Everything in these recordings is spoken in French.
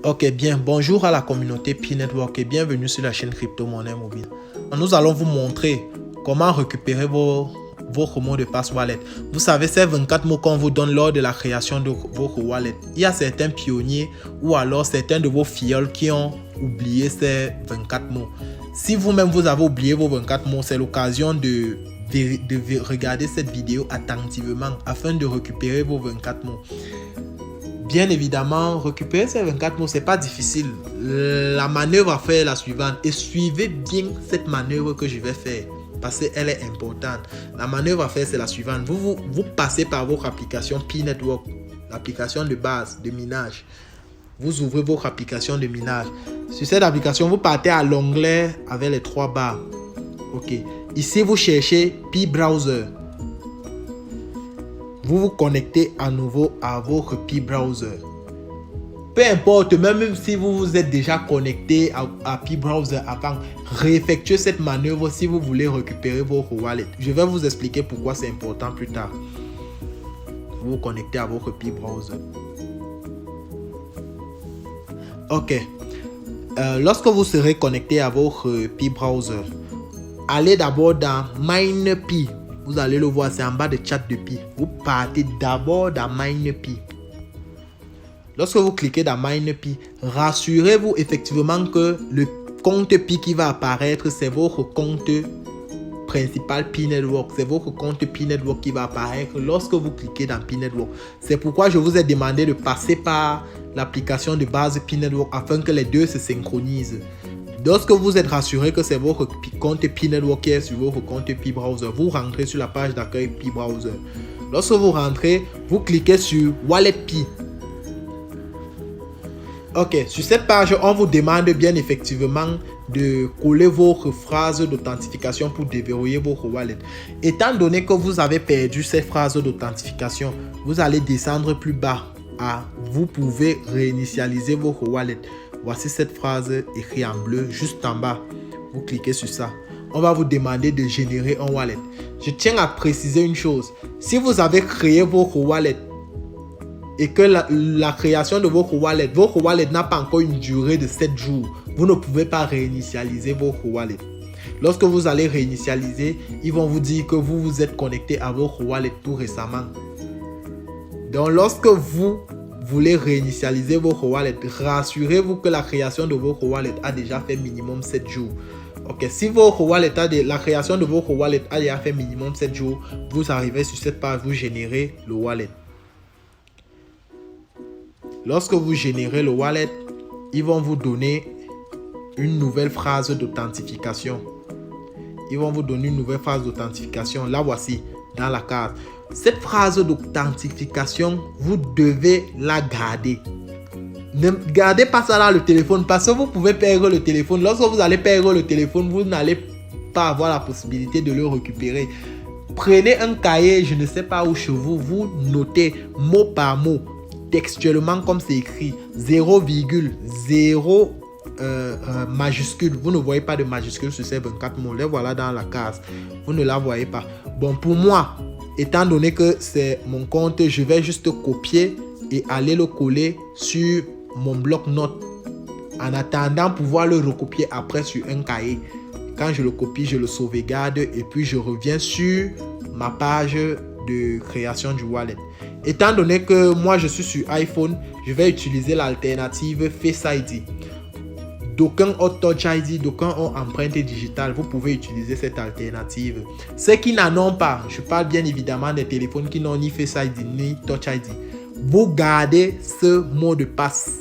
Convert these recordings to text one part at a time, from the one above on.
Ok, bien, bonjour à la communauté P-Network et bienvenue sur la chaîne Crypto Monnaie Mobile. Nous allons vous montrer comment récupérer votre mot de passe wallet. Vous savez, ces 24 mots qu'on vous donne lors de la création de votre wallet. Il y a certains pionniers ou alors certains de vos filleuls qui ont oublié ces 24 mots. Si vous-même vous avez oublié vos 24 mots, c'est l'occasion de regarder cette vidéo attentivement afin de récupérer vos 24 mots. Bien évidemment, récupérer ces 24 mots, c'est pas difficile. La manœuvre à faire est la suivante. Et suivez bien cette manœuvre que je vais faire parce qu'elle est importante. La manœuvre à faire, c'est la suivante. Vous passez par votre application P-Network, l'application de base de minage. Vous ouvrez votre application de minage. Sur cette application, vous partez à l'onglet avec les 3 barres. Ok. Ici, vous cherchez P-Browser. Vous vous connectez à nouveau à votre P-Browser. Peu importe, même si vous vous êtes déjà connecté à P-Browser avant, réeffectuez cette manœuvre si vous voulez récupérer votre wallet. Je vais vous expliquer pourquoi c'est important plus tard. Vous vous connectez à votre P-Browser. Ok. Lorsque vous serez connecté à votre P-Browser, allez d'abord dans MineP. Vous allez le voir, c'est en bas de chat de Pi. Vous partez d'abord dans MineP. Lorsque vous cliquez dans MineP, rassurez-vous effectivement que le compte Pi qui va apparaître, c'est votre compte principal P-Network. C'est votre compte P-Network qui va apparaître lorsque vous cliquez dans P-Network. C'est pourquoi je vous ai demandé de passer par l'application de base P-Network afin que les deux se synchronisent. Lorsque vous êtes rassuré que c'est votre compte P-Network qui est sur votre compte P-Browser, vous rentrez sur la page d'accueil P-Browser. Lorsque vous rentrez, vous cliquez sur Wallet P. Ok, sur cette page, on vous demande bien effectivement de coller votre phrase d'authentification pour déverrouiller votre wallet. Étant donné que vous avez perdu cette phrase d'authentification, vous allez descendre plus bas à vous pouvez réinitialiser votre wallet. Voici cette phrase écrite en bleu juste en bas. Vous cliquez sur ça. On va vous demander de générer un wallet. Je tiens à préciser une chose. Si vous avez créé votre wallet et que la création de votre wallet n'a pas encore une durée de 7 jours, vous ne pouvez pas réinitialiser votre wallet. Lorsque vous allez réinitialiser, ils vont vous dire que vous vous êtes connecté à votre wallet tout récemment. Donc lorsque vous voulez réinitialiser votre wallet, rassurez-vous que la création de votre wallet a déjà fait minimum 7 jours. Ok, si la création de votre wallet a déjà fait minimum 7 jours, vous arrivez sur cette page, vous générez le wallet. Lorsque vous générez le wallet, ils vont vous donner une nouvelle phrase d'authentification. Là, voici, dans la case. Cette phrase d'authentification, vous devez la garder. Ne gardez pas ça dans le téléphone parce que vous pouvez perdre le téléphone. Lorsque vous allez perdre le téléphone, vous n'allez pas avoir la possibilité de le récupérer. Prenez un cahier, je ne sais pas où chez vous, vous notez mot par mot, textuellement comme c'est écrit, 0,0 majuscule. Vous ne voyez pas de majuscule sur ces 24 mots. Les voilà dans la case. Vous ne la voyez pas. Bon, pour moi, étant donné que c'est mon compte, je vais juste copier et aller le coller sur mon bloc-notes en attendant pouvoir le recopier après sur un cahier. Quand je le copie, je le sauvegarde et puis je reviens sur ma page de création du wallet. Étant donné que moi je suis sur iPhone, je vais utiliser l'alternative Face ID. D'aucuns ont Touch ID, d'aucuns ont empreinte digitale. Vous pouvez utiliser cette alternative. Ceux qui n'en ont pas, je parle bien évidemment des téléphones qui n'ont ni Face ID ni Touch ID. Vous gardez ce mot de passe.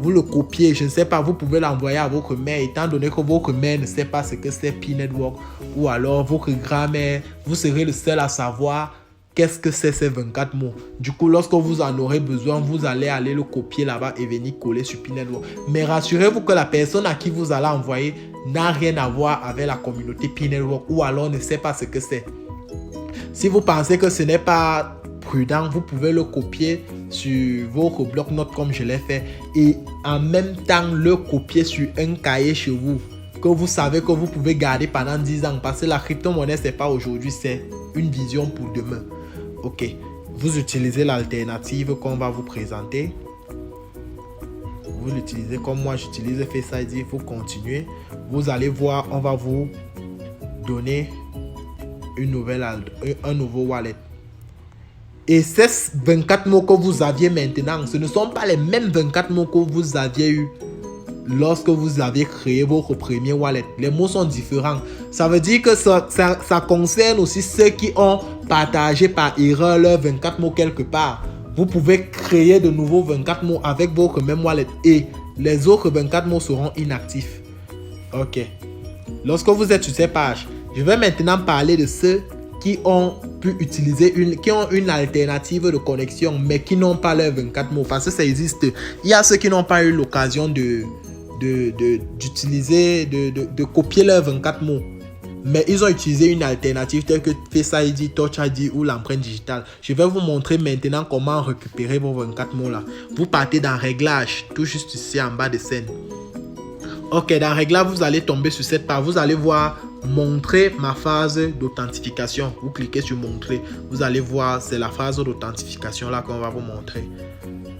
Vous le copiez, je ne sais pas, vous pouvez l'envoyer à votre mère, étant donné que votre mère ne sait pas ce que c'est P-Network, ou alors votre grand-mère, vous serez le seul à savoir qu'est-ce que c'est ces 24 mots. Du coup, lorsque vous en aurez besoin, vous allez aller le copier là-bas et venir coller sur P-Network. Mais rassurez-vous que la personne à qui vous allez envoyer n'a rien à voir avec la communauté P-Network ou alors ne sait pas ce que c'est. Si vous pensez que ce n'est pas prudent, vous pouvez le copier sur votre bloc-notes comme je l'ai fait et en même temps le copier sur un cahier chez vous que vous savez que vous pouvez garder pendant 10 ans parce que la crypto-monnaie, c'est pas aujourd'hui, c'est une vision pour demain. Ok, vous utilisez l'alternative qu'on va vous présenter. vous l'utilisez comme moi, j'utilise Face ID, vous continuez. Vous allez voir, on va vous donner un nouveau wallet. Et ces 24 mots que vous aviez maintenant, ce ne sont pas les mêmes 24 mots que vous aviez eu lorsque vous avez créé votre premier wallet. Les mots sont différents. Ça veut dire que ça concerne aussi ceux qui ont partagé par erreur leurs 24 mots quelque part. Vous pouvez créer de nouveaux 24 mots avec votre même wallet et les autres 24 mots seront inactifs. Ok. Lorsque vous êtes sur ces pages, je vais maintenant parler de ceux qui ont pu utiliser une alternative de connexion mais qui n'ont pas leurs 24 mots parce que ça existe. Il y a ceux qui n'ont pas eu l'occasion d'utiliser, de copier leurs 24 mots. Mais ils ont utilisé une alternative telle que Face ID, Touch ID ou l'empreinte digitale. Je vais vous montrer maintenant comment récupérer vos 24 mots là. Vous partez dans Réglages, tout juste ici en bas de scène. Ok, dans Réglages, vous allez tomber sur cette page. Vous allez voir Montrer ma phase d'authentification. Vous cliquez sur Montrer. Vous allez voir, c'est la phase d'authentification là qu'on va vous montrer.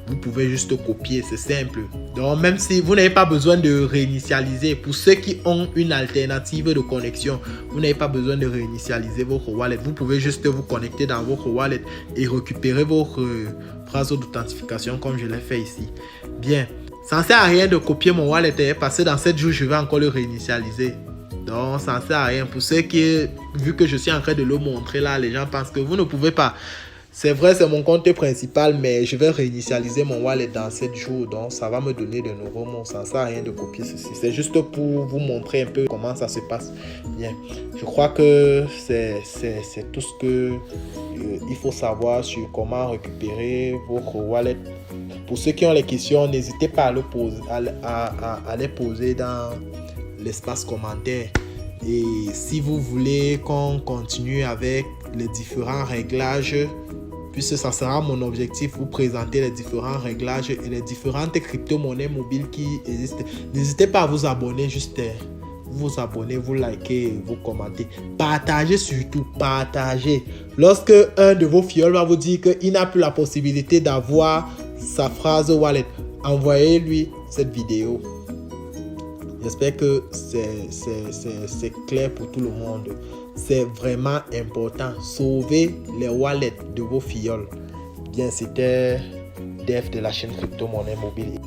Vous pouvez juste copier, c'est simple. Donc, même si vous n'avez pas besoin de réinitialiser, pour ceux qui ont une alternative de connexion, vous n'avez pas besoin de réinitialiser votre wallet. Vous pouvez juste vous connecter dans votre wallet et récupérer votre phrase d'authentification comme je l'ai fait ici. Bien, ça ne sert à rien de copier mon wallet parce que dans 7 jours, je vais encore le réinitialiser. Donc, ça ne sert à rien. Pour ceux qui, vu que je suis en train de le montrer là, les gens pensent que vous ne pouvez pas. C'est vrai, c'est mon compte principal, mais je vais réinitialiser mon wallet dans 7 jours. Donc, ça va me donner de nouveaux mots. Ça ne sert à rien de copier ceci. C'est juste pour vous montrer un peu comment ça se passe. Bien, je crois que c'est tout ce que il faut savoir sur comment récupérer votre wallet. Pour ceux qui ont les questions, n'hésitez pas à les poser dans l'espace commentaire. Et si vous voulez qu'on continue avec les différents réglages, puisque ça sera mon objectif, vous présenter les différents réglages et les différentes crypto-monnaies mobiles qui existent. N'hésitez pas à vous abonner, juste vous abonner, vous liker, vous commenter. Partagez surtout, partagez. Lorsque un de vos fioles va vous dire qu'il n'a plus la possibilité d'avoir sa phrase wallet, envoyez-lui cette vidéo. J'espère que c'est clair pour tout le monde. C'est vraiment important. Sauvez les wallets de vos fioles. Bien, c'était Dev de la chaîne Crypto Monnaie Mobile.